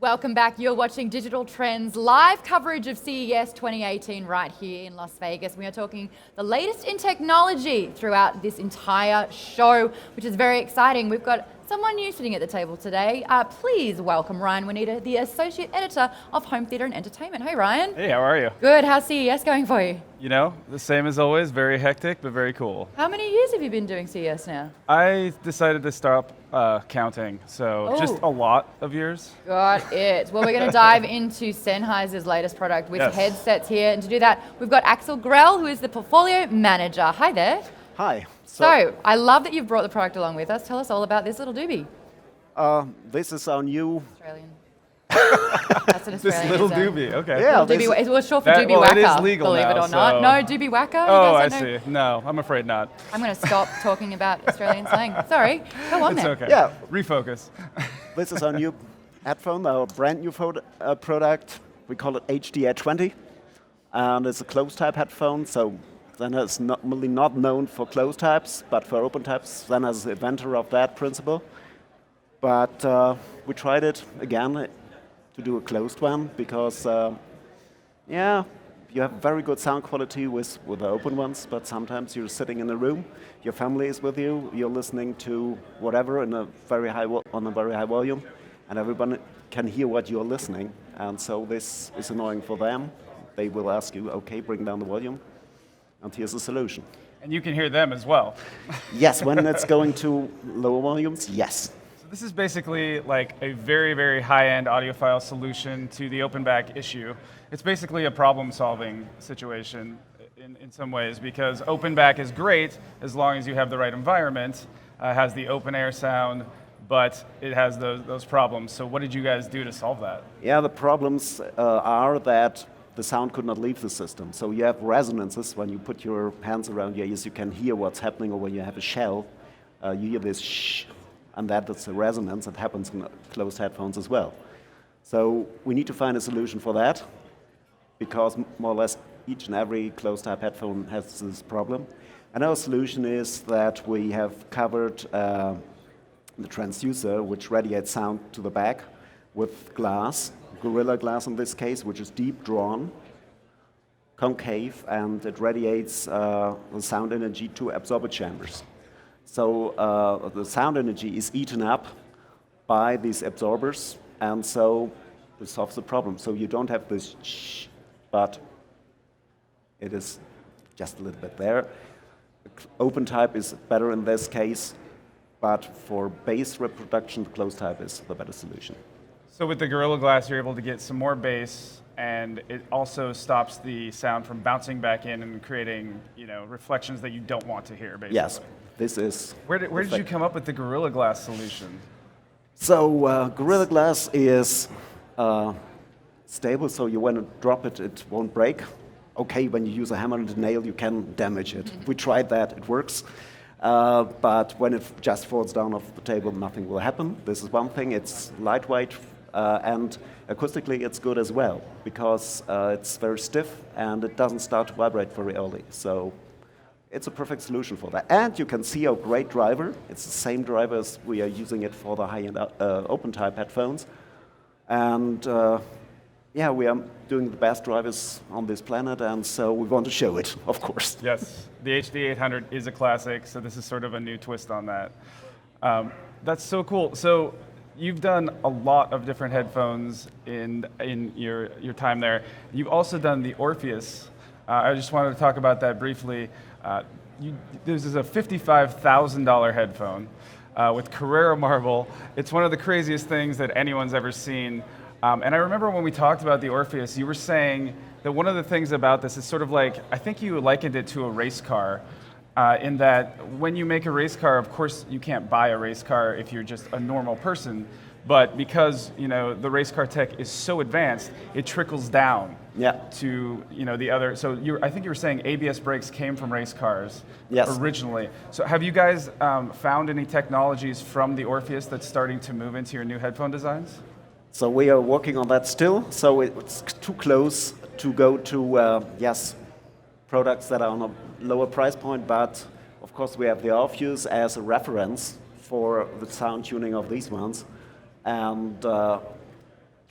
Welcome back. You're watching Digital Trends live coverage of CES 2018 right here in Las Vegas. We are talking the latest in technology throughout this entire show, which is very exciting. We've got someone new sitting at the table today. Please welcome Ryan and Maude, the Associate Editor of Home Theatre and Entertainment. Hey, Ryan. Hey, how are you? Good. How's CES going for you? You know, the same as always, very hectic, but very cool. How many years have you been doing CES now? I decided to stop counting, so just a lot of years. Got it. Well, we're going to dive into Sennheiser's latest product with headsets here. And to do that, we've got Axel Grell, who is the Portfolio Manager. Hi there. Hi. So, I love that you've brought the product along with us. Tell us all about this little doobie. This is our new... Australian. That's an Australian. This little doobie, okay. Yeah, doobie, it was short for doobie whacker, it is legal believe now, it or not. so- No, doobie whacker? Oh, I see. No, I'm afraid not. I'm going to stop talking about Australian slang. Sorry. Go on It's there. okay. Yeah. Refocus. This is our new headphone, our brand new product. We call it HDA20. And it's a closed-type headphone, so Sennheiser is normally not known for closed types, but for open types. Sennheiser is the inventor of that principle. But we tried it again to do a closed one because, yeah, you have very good sound quality with the open ones, but sometimes you're sitting in a room, your family is with you, you're listening to whatever in a very high on a very high volume, and everyone can hear what you're listening. And so this is annoying for them. They will ask you, okay, bring down the volume, and here's the solution. And you can hear them as well. Yes, when it's going to lower volumes, yes. This is basically like a very, very high-end audiophile solution to the open-back issue. It's basically a problem-solving situation in some ways, because open-back is great as long as you have the right environment. It has the open-air sound, but it has those problems. So what did you guys do to solve that? Yeah, the problems are that the sound could not leave the system. So you have resonances when you put your hands around your ears, you can hear what's happening, or when you have a shell, you hear this shh. And that's a resonance that happens in closed headphones as well. So we need to find a solution for that, because more or less each and every closed-type headphone has this problem. And our solution is that we have covered the transducer, which radiates sound to the back, with glass, Gorilla Glass in this case, which is deep drawn, concave, and it radiates the sound energy to absorber chambers. So the sound energy is eaten up by these absorbers, and so this solves the problem. So you don't have this shh, but it is just a little bit there. Open type is better in this case, but for bass reproduction, closed type is the better solution. So with the Gorilla Glass, you're able to get some more bass, and it also stops the sound from bouncing back in and creating, reflections that you don't want to hear, basically. Yes. This is... Where did you come up with the Gorilla Glass solution? So Gorilla Glass is stable, so you want to drop it, it won't break. Okay, when you use a hammer and a nail, you can damage it. We tried that, it works. But when it just falls down off the table, nothing will happen. This is one thing, it's lightweight, and acoustically it's good as well, because it's very stiff and it doesn't start to vibrate very early. So it's a perfect solution for that. And you can see our great driver. It's the same driver as we are using it for the high-end open-type headphones. And yeah, we are doing the best drivers on this planet, and so we want to show it, of course. Yes, the HD800 is a classic, so this is sort of a new twist on that. That's so cool. So you've done a lot of different headphones in your time there. You've also done the Orpheus. I just wanted to talk about that briefly. This is a $55,000 headphone with Carrera marble. It's one of the craziest things that anyone's ever seen. And I remember when we talked about the Orpheus, you were saying that one of the things about this is sort of like, I think you likened it to a race car, in that when you make a race car, of course you can't buy a race car if you're just a normal person, but because the race car tech is so advanced, it trickles down to the other. So I think you were saying ABS brakes came from race cars originally. So have you guys found any technologies from the Orpheus that's starting to move into your new headphone designs? So we are working on that still. So it's too close to go to products that are on a lower price point, but Of course, we have the Orpheus as a reference for the sound tuning of these ones. And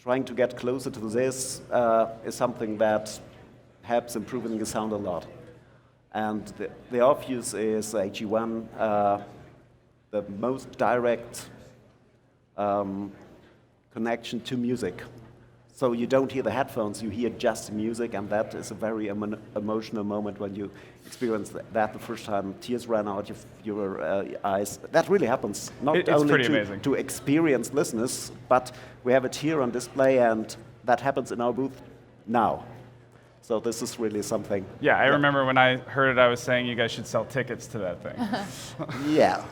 trying to get closer to this is something that helps improving the sound a lot. And the Orpheus is AG1, the most direct connection to music. So you don't hear the headphones, you hear just the music, and that is a very emotional moment when you experience that the first time. Tears ran out of your eyes. That really happens, not It's only pretty amazing. to experienced listeners, but we have it here on display, and that happens in our booth now. So this is really something. Yeah, I remember when I heard it, I was saying you guys should sell tickets to that thing. Yeah.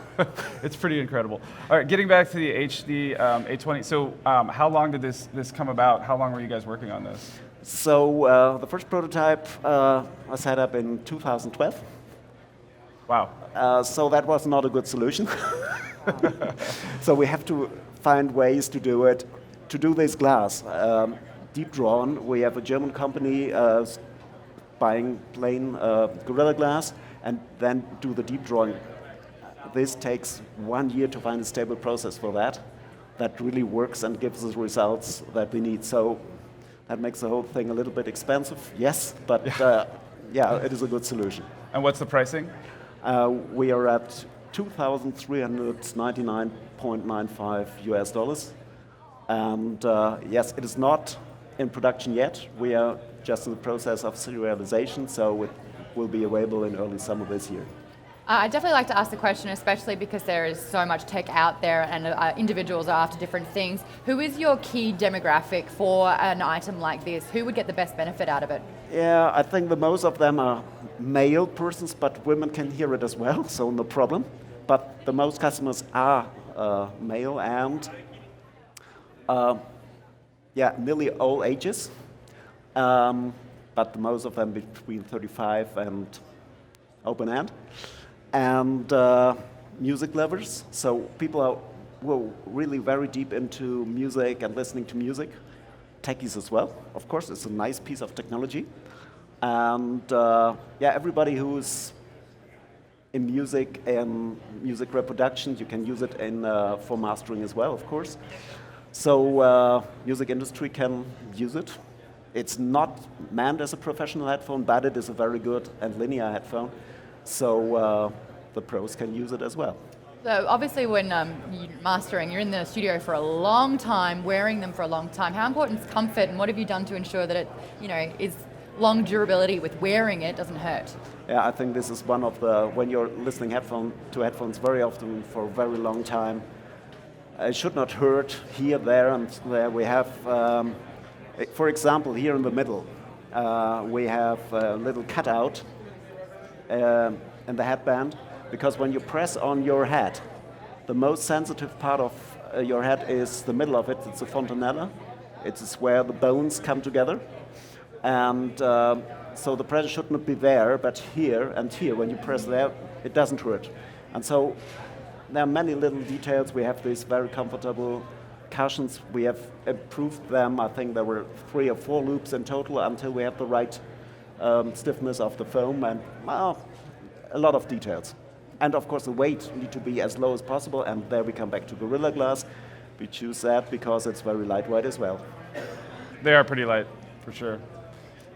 It's pretty incredible. All right, getting back to the HD 820. So how long did this come about? How long were you guys working on this? So the first prototype was set up in 2012. Wow. So that was not a good solution. So we have to find ways to do it. To do this glass, deep drawn, we have a German company buying plain Gorilla Glass and then do the deep drawing. This takes 1 year to find a stable process for that. That really works and gives us results that we need. So that makes the whole thing a little bit expensive, yes, but yeah, it is a good solution. And what's the pricing? We are at $2,399.95 US. And yes, it is not in production yet. We are just in the process of serialization, so it will be available in early summer this year. I'd definitely like to ask the question, especially because there is so much tech out there and individuals are after different things. Who is your key demographic for an item like this? Who would get the best benefit out of it? Yeah, I think the most of them are male persons, but women can hear it as well, so no problem. But the most customers are male and yeah, nearly all ages. But most of them between 35 and open end. And music lovers, so people are really very deep into music and listening to music. Techies as well, of course, it's a nice piece of technology. And yeah, everybody who's in music and music reproduction, you can use it in, for mastering as well, of course. So music industry can use it. It's not meant as a professional headphone, but it is a very good and linear headphone. So the pros can use it as well. So obviously when you're mastering, you're in the studio for a long time, wearing them for a long time. How important is comfort, and what have you done to ensure that it, is long durability with wearing it, doesn't hurt? Yeah, I think this is one of the, when you're listening to headphones very often for a very long time, it should not hurt here, there, and there. We have, for example, here in the middle, we have a little cutout in the headband, because when you press on your head, the most sensitive part of your head is the middle of it. It's the fontanella. It's where the bones come together. And so the pressure should not be there, but here and here, when you press there, it doesn't hurt. And so there are many little details. We have these very comfortable cushions. We have improved them. I think there were 3 or 4 loops in total until we have the right stiffness of the foam, and a lot of details. And of course the weight need to be as low as possible, and there we come back to Gorilla Glass. We choose that because it's very lightweight as well. They are pretty light, for sure.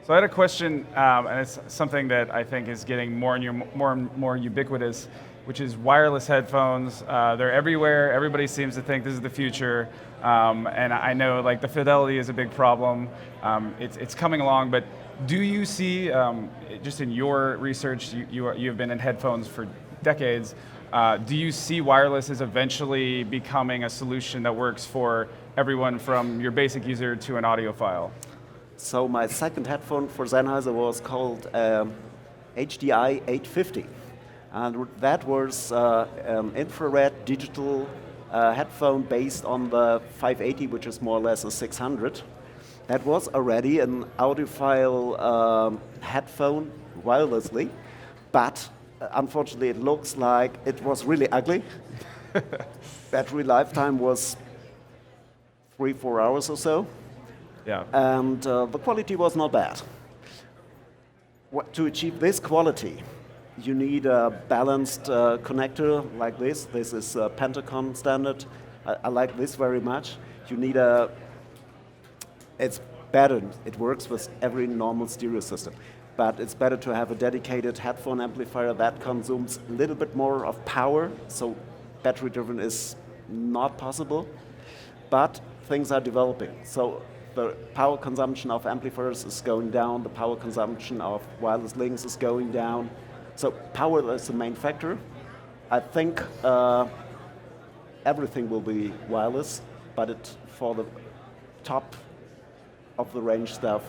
So I had a question, and it's something that I think is getting more and more ubiquitous, which is wireless headphones. They're everywhere. Everybody seems to think this is the future. And I know like the fidelity is a big problem. It's coming along, but do you see, just in your research, you have been in headphones for decades, do you see wireless as eventually becoming a solution that works for everyone from your basic user to an audiophile? So my second headphone for Sennheiser was called HDI 850. And that was an infrared digital headphone based on the 580, which is more or less a 600. That was already an audiophile headphone wirelessly, but unfortunately it looks like it was really ugly. Battery lifetime was 3-4 hours or so. Yeah. And the quality was not bad. To achieve this quality, you need a balanced connector like this. This is a Pentacon standard. I like this very much. You need it's better, it works with every normal stereo system, but it's better to have a dedicated headphone amplifier that consumes a little bit more of power, so battery driven is not possible, but things are developing. So the power consumption of amplifiers is going down, the power consumption of wireless links is going down. So power is the main factor. I think everything will be wireless, but for the top of the range stuff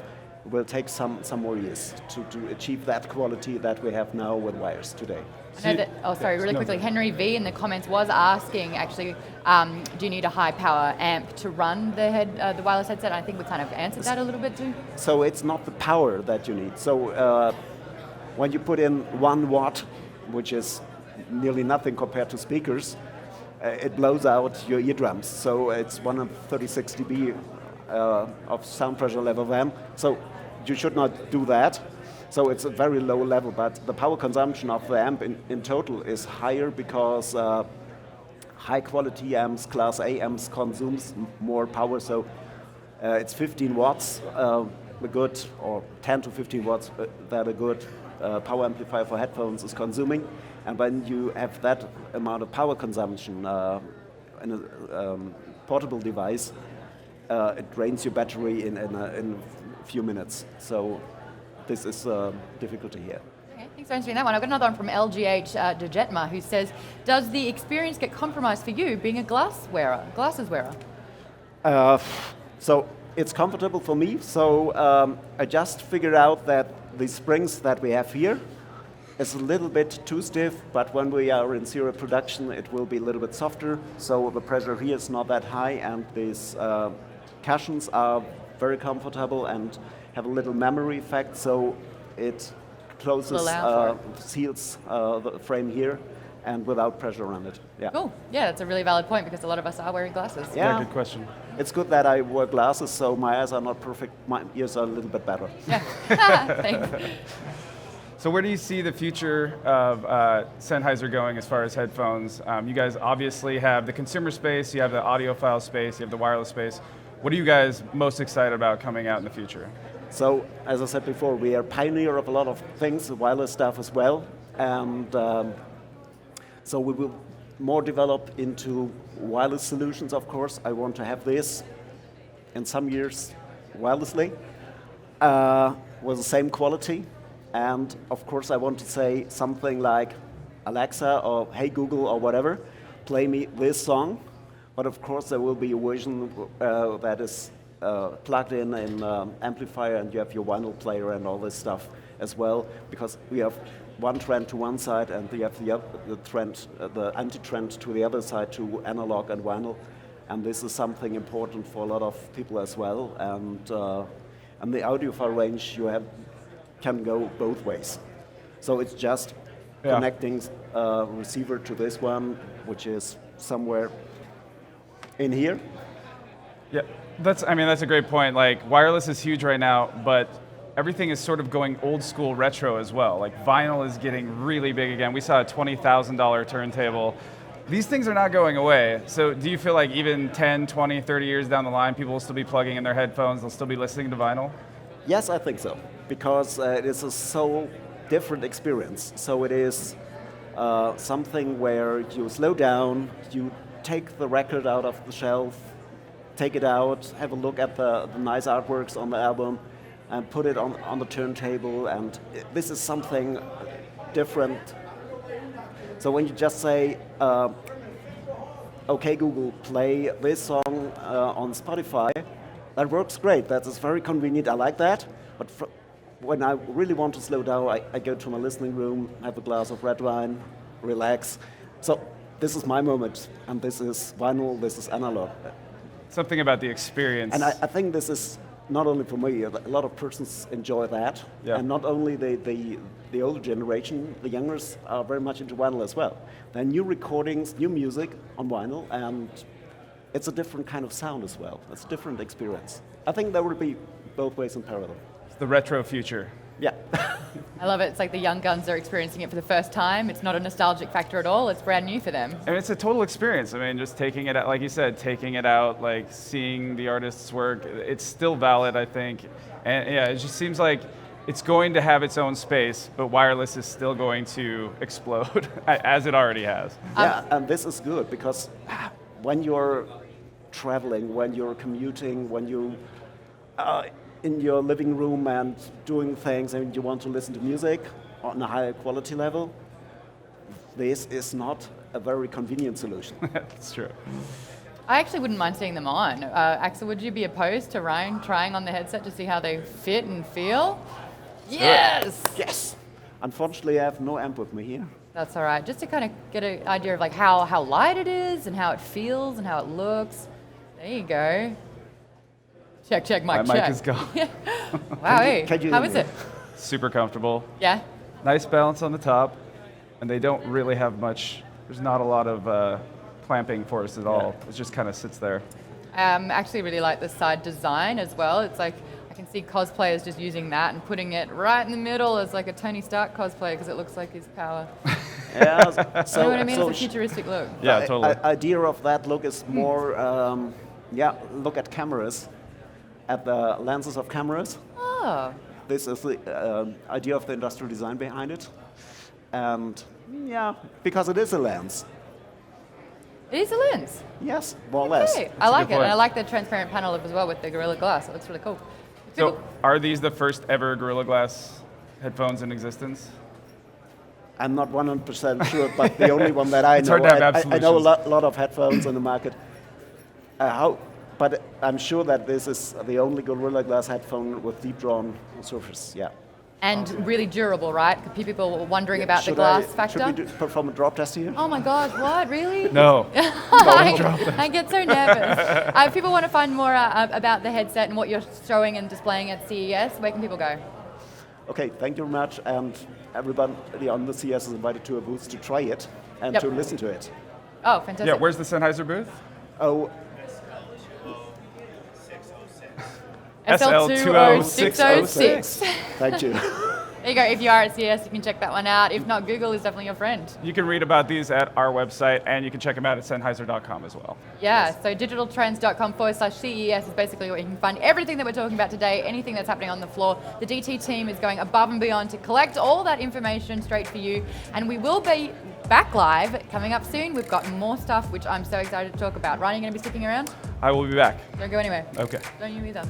will take some more years to achieve that quality that we have now with wires today. Really quickly, Henry V in the comments was asking, actually, do you need a high power amp to run the wireless headset? I think we kind of answered that a little bit too. So it's not the power that you need. So when you put in 1 watt, which is nearly nothing compared to speakers, it blows out your eardrums. So it's 136 dB of sound pressure level then. So you should not do that. So it's a very low level, but the power consumption of the amp in total is higher because high quality amps, class A amps consumes more power. So it's 15 watts, a good, or 10 to 15 watts that a good power amplifier for headphones is consuming. And when you have that amount of power consumption in a portable device, it drains your battery in a few minutes. So this is a difficulty here. Okay, thanks for answering that one. I've got another one from LGH Dejetma who says, does the experience get compromised for you being a glasses wearer? So it's comfortable for me. So I just figured out that the springs that we have here is a little bit too stiff, but when we are in serial production, it will be a little bit softer. So the pressure here is not that high, and these cushions are very comfortable and have a little memory effect, so it closes, seals the frame here, and without pressure on it. Yeah. Cool. Yeah, that's a really valid point because a lot of us are wearing glasses. Yeah, good question. It's good that I wear glasses, so my eyes are not perfect. My ears are a little bit better. Yeah. Thanks. So where do you see the future of Sennheiser going as far as headphones? You guys obviously have the consumer space, you have the audiophile space, you have the wireless space. What are you guys most excited about coming out in the future? So, as I said before, we are pioneer of a lot of things, wireless stuff as well, and so we will more develop into wireless solutions, of course. I want to have this in some years wirelessly with the same quality, and of course I want to say something like Alexa or Hey Google or whatever, play me this song, but of course there will be a version that is plugged in amplifier, and you have your vinyl player and all this stuff as well, because we have one trend to one side and you have the anti-trend to the other side, to analog and vinyl, and this is something important for a lot of people as well. And the audiophile range can go both ways. So it's just connecting receiver to this one, which is somewhere in here. Yeah, that's a great point. Like, wireless is huge right now, but everything is sort of going old school retro as well. Like, vinyl is getting really big again. We saw a $20,000 turntable. These things are not going away. So do you feel like even 10, 20, 30 years down the line, people will still be plugging in their headphones, they'll still be listening to vinyl? Yes, I think so, because it is a so different experience. So it is something where you slow down, you take the record out of the shelf, take it out, have a look at the nice artworks on the album, and put it on the turntable, and this is something different. So when you just say, okay Google, play this song on Spotify, that works great, that is very convenient, I like that, but when I really want to slow down, I go to my listening room, have a glass of red wine, relax. So this is my moment, and this is vinyl, this is analog. Something about the experience. And I think this is not only for me, a lot of persons enjoy that, and not only the older generation, the youngers are very much into vinyl as well. There are new recordings, new music on vinyl, and it's a different kind of sound as well. It's a different experience. I think there will be both ways in parallel. It's the retro future. Yeah. I I love it. It's like the young guns are experiencing it for the first time. It's not a nostalgic factor at all. It's brand new for them. And it's a total experience. I mean, just taking it out, like you said, taking it out, like seeing the artist's work, it's still valid, I think. And yeah, it just seems like it's going to have its own space, but wireless is still going to explode, as it already has. Yeah, and this is good because when you're traveling, when you're commuting, when you in your living room and doing things and you want to listen to music on a higher quality level, this is not a very convenient solution. That's true. I actually wouldn't mind seeing them on. Axel, would you be opposed to Ryan trying on the headset to see how they fit and feel? Yes! Yes! Unfortunately, I have no amp with me here. That's all right. Just to kind of get an idea of like how light it is and how it feels and how it looks. There you go. Check, mic, My check. mic is gone. Wow, hey, can you how hear is me? it? Super comfortable. Yeah? Nice balance on the top, and they don't really have much, there's not a lot of clamping force at all. It just kind of sits there. Actually really like the side design as well. It's like, I can see cosplayers just using that and putting it right in the middle as like a Tony Stark cosplay because it looks like his power. Yeah, so, You know what I mean? so It's a futuristic look. Yeah, the totally. idea of that look is more, look at cameras, at the lenses of cameras. Oh, This is the idea of the industrial design behind it. And yeah, because it is a lens. it is a lens. Yes, more or less. Okay, I like good it. And I point. like the transparent panel as well with the Gorilla Glass. It looks really cool. So, are these the first ever Gorilla Glass headphones in existence? I'm not 100% sure, but the only one that I It's know. hard to have I know a absolutions. lot of headphones on the market. But I'm sure that this is the only Gorilla Glass headphone with deep drawn surface. Yeah. And really durable, right? People were wondering about the Should glass I, factor. Should we perform a drop test here? Oh my gosh, what? Really? No. I get so nervous. If people want to find more about the headset and what you're showing and displaying at CES, where can people go? Okay, thank you very much. And everybody on the CES is invited to a booth to try it and Yep. to listen to it. Oh, fantastic. Yeah, where's the Sennheiser booth? Oh, SL20606. thank you. There you go. If you are at CES, you can check that one out. If not, Google is definitely your friend. You can read about these at our website, and you can check them out at Sennheiser.com as well. Yeah, so digitaltrends.com/CES is basically where you can find everything that we're talking about today, anything that's happening on the floor. The DT team is going above and beyond to collect all that information straight for you, and we will be back live coming up soon. We've got more stuff, which I'm so excited to talk about. Ryan, you going to be sticking around? I will be back. Don't go anywhere. Okay. Don't you either.